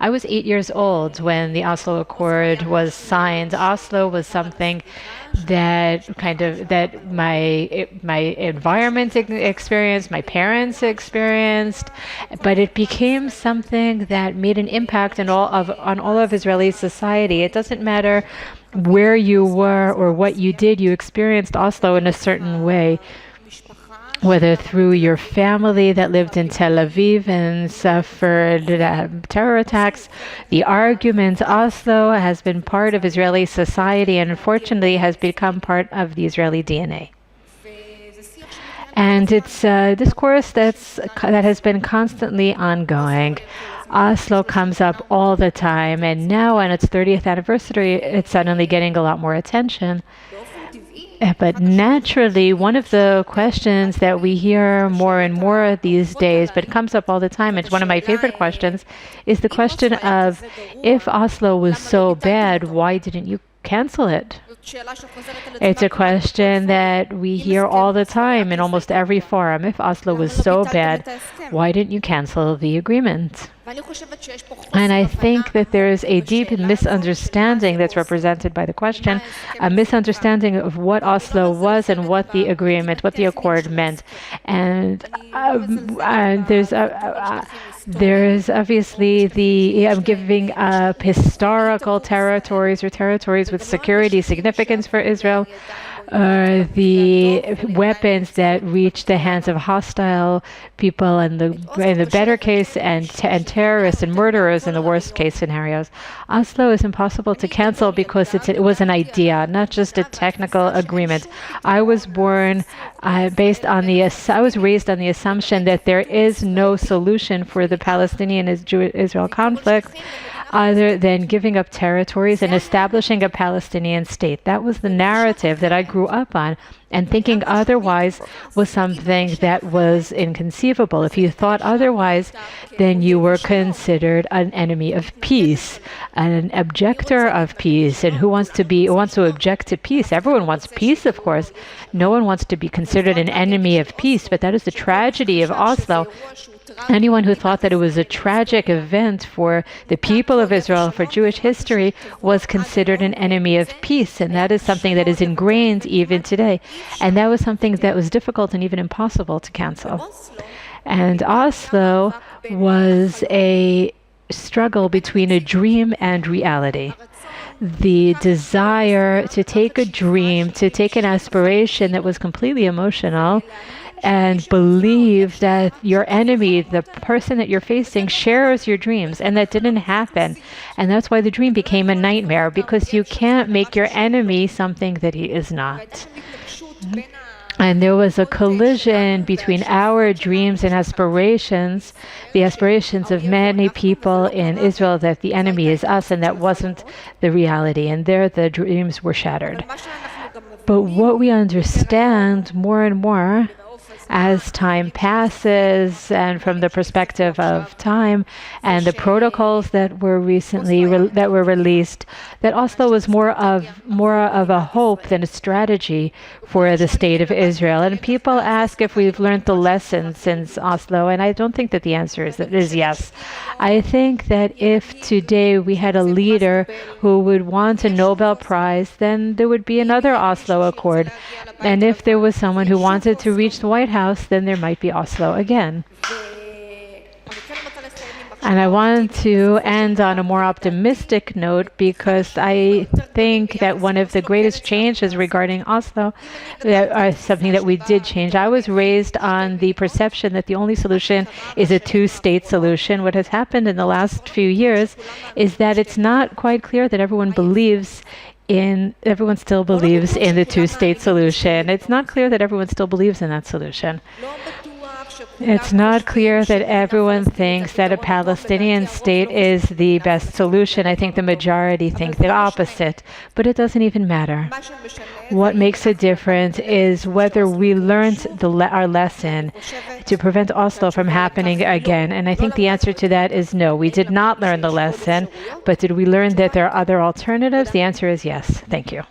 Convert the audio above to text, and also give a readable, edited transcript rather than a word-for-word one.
I was 8 years old when the Oslo Accord was signed. Oslo was something that my environment experienced, my parents experienced, but it became something that made an impact on all of Israeli society. It doesn't matter where you were or what you did, you experienced Oslo in a certain way, whether through your family that lived in Tel Aviv and suffered terror attacks. The argument, Oslo has been part of Israeli society and unfortunately has become part of the Israeli DNA. And it's a discourse that has been constantly ongoing. Oslo comes up all the time, and now on its 30th anniversary, it's suddenly getting a lot more attention. But naturally, one of the questions that we hear more and more these days, but it comes up all the time, it's one of my favorite questions, is the question of, if Oslo was so bad, why didn't you cancel it? It's a question that we hear all the time in almost every forum. If Oslo was so bad, why didn't you cancel the agreement? And I think that there is a deep misunderstanding that's represented by the question, a misunderstanding of what Oslo was and what the agreement, what the accord meant. And there's obviously the giving up historical territories or territories with security significance for Israel, the weapons that reach the hands of hostile people in the better case, and terrorists and murderers in the worst case scenarios. Oslo is impossible to cancel because it was an idea, not just a technical agreement. I was raised on the assumption that there is no solution for the Palestinian-Israel conflict other than giving up territories and establishing a Palestinian state. That was the narrative that I grew up on, and thinking otherwise was something that was inconceivable. If you thought otherwise, then you were considered an enemy of peace, an objector of peace. And who wants to object to peace? Everyone wants peace, of course. No one wants to be considered an enemy of peace, but that is the tragedy of Oslo. Anyone who thought that it was a tragic event for the people of Israel, for Jewish history, was considered an enemy of peace. And that is something that is ingrained even today. And that was something that was difficult and even impossible to cancel. And Oslo was a struggle between a dream and reality. The desire to take a dream, to take an aspiration that was completely emotional, and believe that your enemy, the person that you're facing, shares your dreams. And that didn't happen. And that's why the dream became a nightmare, because you can't make your enemy something that he is not. And there was a collision between our dreams and aspirations, the aspirations of many people in Israel, that the enemy is us, and that wasn't the reality. And there the dreams were shattered. But what we understand more and more as time passes, and from the perspective of time and the protocols that were released, that Oslo was more of a hope than a strategy for the state of Israel. And people ask if we've learned the lessons since Oslo, and I don't think that the answer is yes. I think that if today we had a leader who would want a Nobel Prize, then there would be another Oslo Accord. And if there was someone who wanted to reach the White House, then there might be Oslo again. And I want to end on a more optimistic note, because I think that one of the greatest changes regarding Oslo are something that we did change. I was raised on the perception that the only solution is a two-state solution. What has happened in the last few years is that it's not quite clear that everyone still believes in the two-state solution. It's not clear that everyone still believes in that solution. It's not clear that everyone thinks that a Palestinian state is the best solution. I think the majority think the opposite, but it doesn't even matter. What makes a difference is whether we learned our lesson to prevent Oslo from happening again. And I think the answer to that is no. We did not learn the lesson, but did we learn that there are other alternatives? The answer is yes. Thank you.